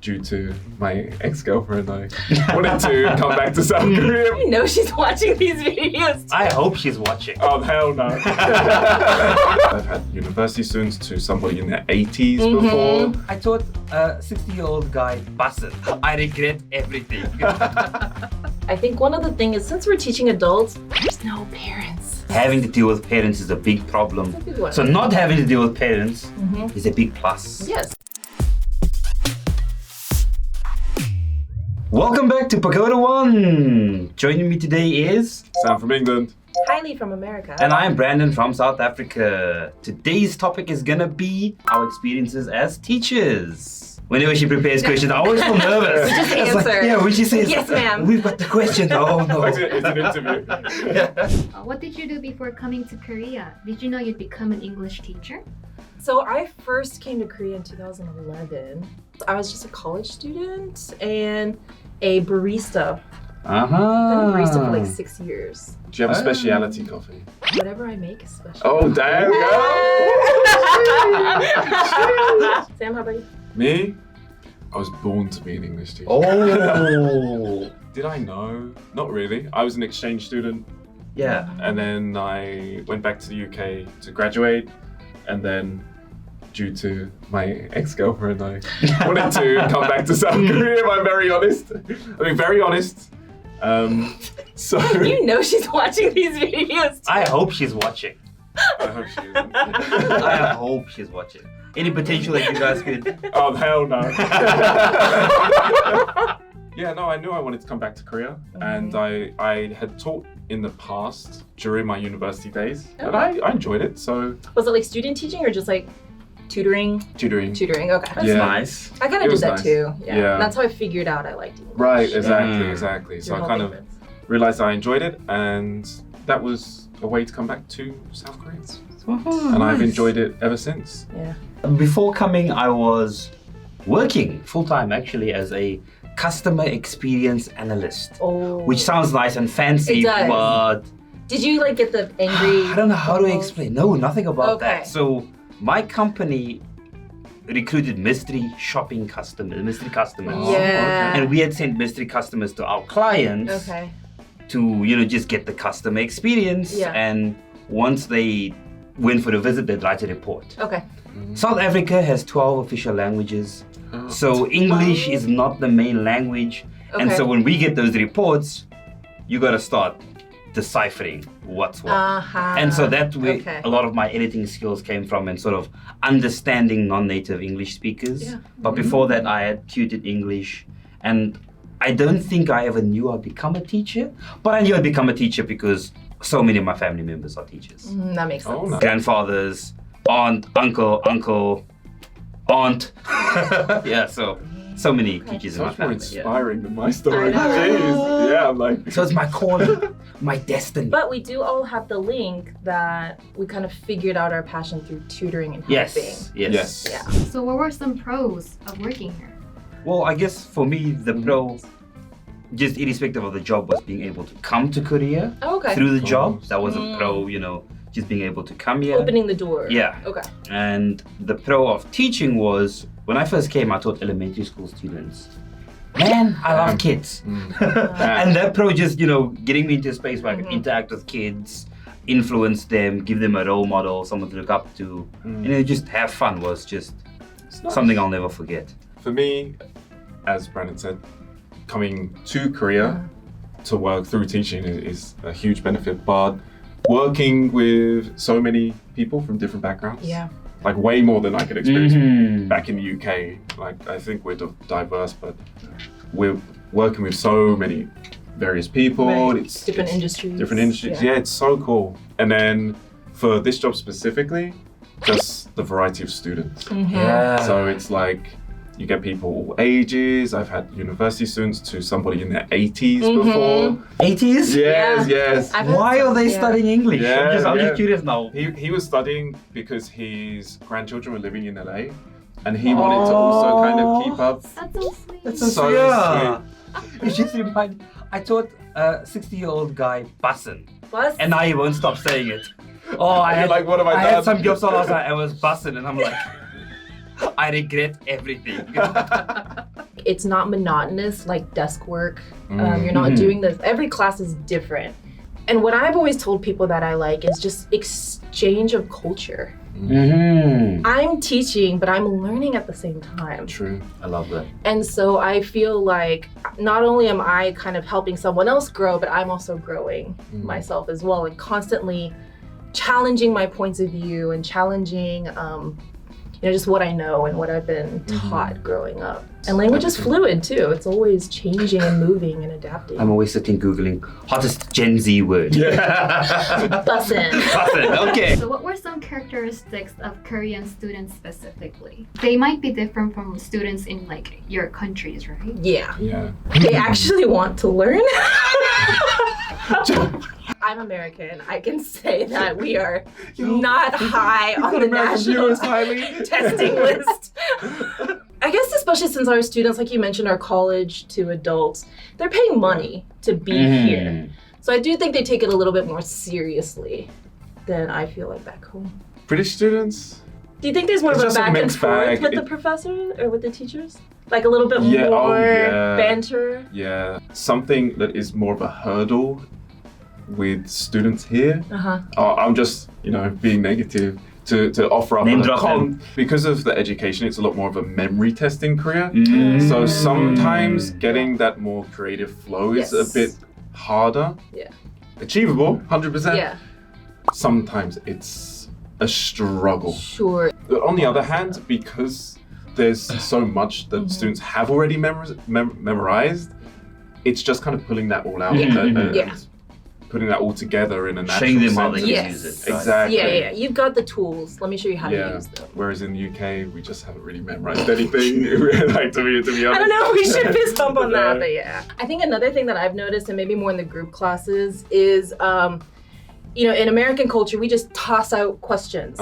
due to my ex-girlfriend, I wanted to come back to South Korea. You know she's watching these videos. I hope she's watching. Oh, hell no. I've had university students to somebody in their 80s before. I taught a 60-year-old guy bussin'. I regret everything. I think one of the things is since we're teaching adults, there's no parents. Having to deal with parents is a big problem. It's a big one. So not having to deal with parents is a big plus. Yes. Welcome back to Pagoda One. Joining me today is... Sam from England. Kylie from America. And I'm Brandon from South Africa. Today's topic is gonna be our experiences as teachers. Whenever she prepares questions, I always feel nervous. You just It's answer. When she says, Yes, ma'am. We've got the question. Oh no. It's an interview. What did you do before coming to Korea? Did you know you'd become an English teacher? So I first came to Korea in 2011. I was just a college student and a barista. I've been a barista for like 6 years. Do you have a speciality coffee? Whatever I make is special. Oh, damn, girl. Sam, how about you? Me? I was born to be an English teacher. Oh. Did I know? Not really. I was an exchange student, Yeah. and then I went back to the UK to graduate, and then due to my ex-girlfriend, I wanted to come back to South Korea, if I'm very honest. Very honest. So You know she's watching these videos. I hope she's watching. I hope she isn't. I hope she's watching. Any potential that you guys could... Oh, hell no. Yeah, no, I knew I wanted to come back to Korea, and I had taught in the past during my university days, and I enjoyed it, so... Was it like student teaching or just like tutoring? Tutoring. Tutoring, okay. That's Yeah. nice. I kind It of did was that nice. too. Yeah. Yeah. That's how I figured out I liked English. Right, exactly, Mm. exactly. So Your I whole kind of difference. realized I enjoyed it, and that was a way to come back to South Korea. Oh, And I've nice. enjoyed it ever since. Yeah. Before coming, I was working full-time actually as a customer experience analyst. Oh. Which sounds nice and fancy, It does. but Did you like get the angry? I don't know how to calls? explain. No, nothing about Okay. that. So my company recruited mystery customers. Oh, Yeah. And we had sent mystery customers to our clients Okay. to, just get the customer experience. Yeah. And once they went for a visit, they'd write a report. Okay. South Africa has 12 official languages. So English is not the main language. And Okay. so when we get those reports, you gotta start deciphering what's what. Uh-huh. And so that's where Okay. a lot of my editing skills came from, and sort of understanding non-native English speakers. Yeah. But before that, I had tutored English, and I don't think I ever knew I'd become a teacher. But I knew I'd become a teacher because so many of my family members are teachers. That makes sense. Oh, nice. Grandfathers, aunt, uncle, aunt. Yeah, so many teachers in my Much more family. Yeah. inspiring than my story. I know. Jeez. Yeah, I'm like... So it's my calling, my destiny. But we do all have the link that we kind of figured out our passion through tutoring and helping. Yes. Yeah. So what were some pros of working here? Well, I guess for me, the pro, just irrespective of the job, was being able to come to Korea Oh, okay. through the job. Cool. That was a pro, just being able to come here. Opening the door. Yeah. Okay. And the pro of teaching was, when I first came, I taught elementary school students. Man, I love kids. And that pro just, getting me into a space where I could interact with kids, influence them, give them a role model, someone to look up to, just have fun was just something I'll never forget. For me, as Brandon said, coming to Korea to work through teaching is a huge benefit, but working with so many people from different backgrounds, Yeah. like way more than I could experience back in the UK. Like, I think we're diverse, but we're working with so many various people. Right. It's Different industries. Different industries. Yeah, it's so cool. And then for this job specifically, just the variety of students. Yeah. So it's like you get people all ages. I've had university students to somebody in their 80s before. 80s? Yes, Yeah. yes. I've had Why are they yeah. studying English? Yeah, I'm yeah. just curious now. He was studying because his grandchildren were living in LA, and he wanted to also kind of keep up. That's so sweet. That's So so sweet. It just remind. I taught a 60-year-old guy bussin', Bus? and now he won't stop saying it. Oh, I You're had, like, what have I had done? some jobs last night. I was bussin', and I'm like, I regret everything. it's not monotonous like desk work. You're not doing this. Every class is different. And what I've always told people that I like is just exchange of culture. I'm teaching, but I'm learning at the same time. True. I love that. And so I feel like not only am I kind of helping someone else grow, but I'm also growing myself as well, and constantly challenging my points of view and challenging just what I know and what I've been taught growing up. And language is fluid too. It's always changing and moving and adapting. I'm always sitting Googling hottest Gen Z word. Bussin'. Bussin', okay. So what were some characteristics of Korean students specifically? They might be different from students in like your countries, right? Yeah. Yeah. They actually want to learn. I'm American. I can say that we are not high on the national testing list. I guess especially since our students, like you mentioned, are college to adults, they're paying money to be here. So I do think they take it a little bit more seriously than I feel like back home. British students? Do you think there's more It's of a just a back and mixed forth bag. with the professors or with the teachers? Like a little bit Yeah, more yeah. banter? Yeah. Something that is more of a hurdle with students here. I'm just, being negative to offer up Name a drop them. because of the education. It's a lot more of a memory testing career. So sometimes getting that more creative flow is a bit harder. Yeah. Achievable, 100%. Yeah. Sometimes it's a struggle. Sure. But on the other hand, because there's so much that students have already memorized, it's just kind of pulling that all out and putting that all together in a natural Showing them how sense. they Yes. can use it. Right? Exactly. Yeah. You've got the tools. Let me show you how to use them. Whereas in the UK, we just haven't really memorized anything. Like to be honest. I don't know. We should fist bump on that, but yeah. I think another thing that I've noticed, and maybe more in the group classes, is in American culture, we just toss out questions,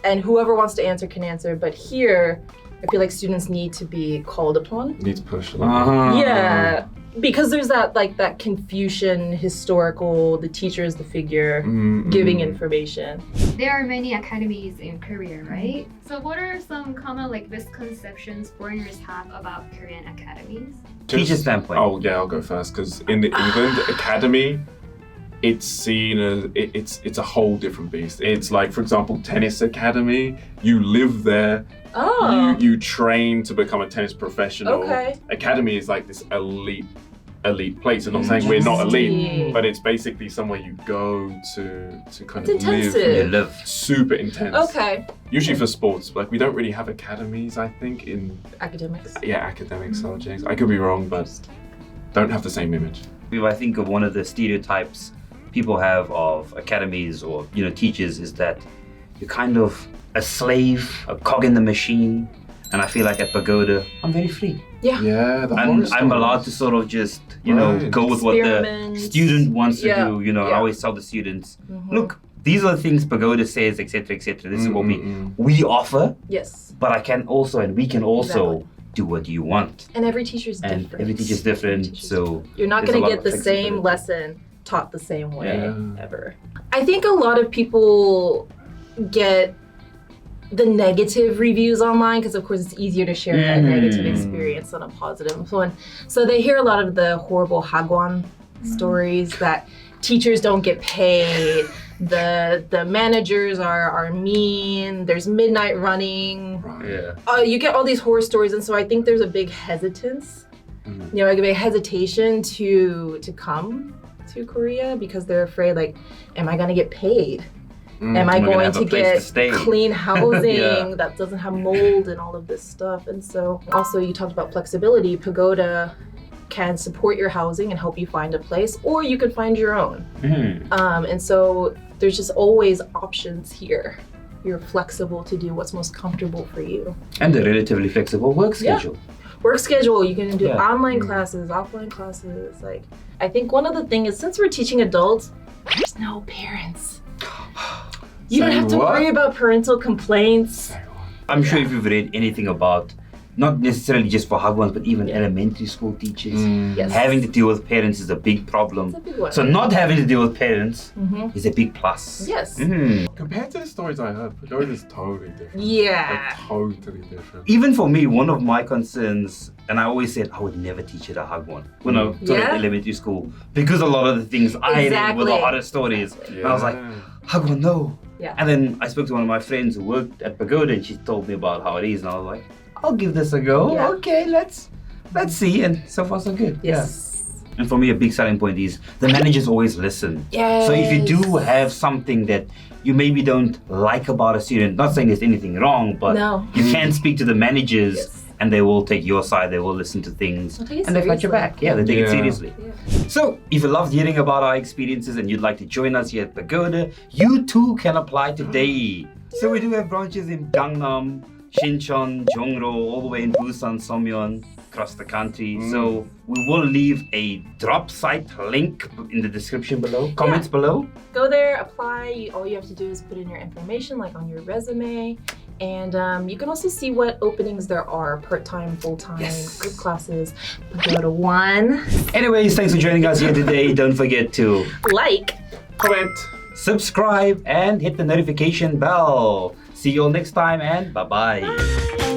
and whoever wants to answer can answer. But here, I feel like students need to be called upon. Need to push a little. Yeah. Because there's that Confucian historical, the teacher is the figure giving information. There are many academies in Korea, right? So what are some common misconceptions foreigners have about Korean academies? Teacher standpoint. Oh yeah, I'll go first because in the England academy, it's seen as it's a whole different beast. It's like, for example, tennis academy. You live there. Oh. You train to become a tennis professional. Okay. Academy is like this elite place. I'm not saying we're not elite, but it's basically somewhere you go to kind It's of intensive. You live. Super intense. Okay. Usually for sports, we don't really have academies. I think in Academics. academic subjects. I could be wrong, but don't have the same image. If I think of one of the stereotypes people have of academies or teachers is that you're kind of a slave, a cog in the machine. And I feel like at Pagoda, I'm very free. Yeah, I'm allowed to sort of just, go with what the Experiment. student wants to do. I Yeah. always tell the students, look, these are the things Pagoda says, etc., etc. This is what we offer, Yes. but we can also do what you want. And every teacher's And different. every teacher's different, so You're not there's going a to lot get of the same flexibility. lesson taught the same way Yeah. ever. I think a lot of people get the negative reviews online because of course it's easier to share that negative experience than a positive one. So they hear a lot of the horrible hagwon stories that teachers don't get paid, the managers are mean, there's midnight running. Right. Yeah. You get all these horror stories, and so I think there's a big hesitance, like a big hesitation to come to Korea because they're afraid, am I gonna get paid? Am I Am I gonna going have to a place get to stay? clean housing Yeah. that doesn't have mold and all of this stuff? And so also you talked about flexibility. Pagoda can support your housing and help you find a place, or you could find your own. And so there's just always options here. You're flexible to do what's most comfortable for you. And a relatively flexible work Yeah. schedule. Work schedule, you can do Yeah. online classes, offline classes. I think one of the things is, since we're teaching adults, there's no parents. You don't Say have to what? worry about parental complaints. I'm sure if you've read anything about not necessarily just for Hagwons, but even elementary school teachers. Yes. Having to deal with parents is a big problem. It's a big one. So not having to deal with parents Mhm. is a big plus. Yes. Compared to the stories I heard, Pagoda is totally different. Yeah. Like, totally different. Even for me, one of my concerns, and I always said I would never teach it a Hagwon when I taught at Yeah. elementary school, because a lot of the things I read were the Exactly. hardest stories. Exactly. And I was like, Hagwon, no. Yeah. And then I spoke to one of my friends who worked at Pagoda, and she told me about how it is, and I was like, I'll give this a go. Yeah. Okay, let's see. And so far, so good. Yes. Yeah. And for me, a big selling point is the managers always listen. Yes. So if you do have something that you maybe don't like about a student, not saying there's anything wrong, but No. you can speak to the managers. Yes. And they will take your side, they will listen to things, They'll take it and they've got your seriously. back. Yeah, they take it Yeah. seriously. Yeah. So, if you loved hearing about our experiences and you'd like to join us here at Pagoda, you too can apply today. So, we do have branches in Gangnam, Shincheon, Jongro, all the way in Busan, Somyeon, across the country. So, we will leave a drop site link in the description below, comments below. Go there, apply. All you have to do is put in your information, like on your resume. And you can also see what openings there are, part-time, full-time, Yes. group classes. Pagoda One. Anyways, thanks for joining us here today. Don't forget to Like. Comment. subscribe and hit the notification bell. See you all next time and bye-bye. Bye.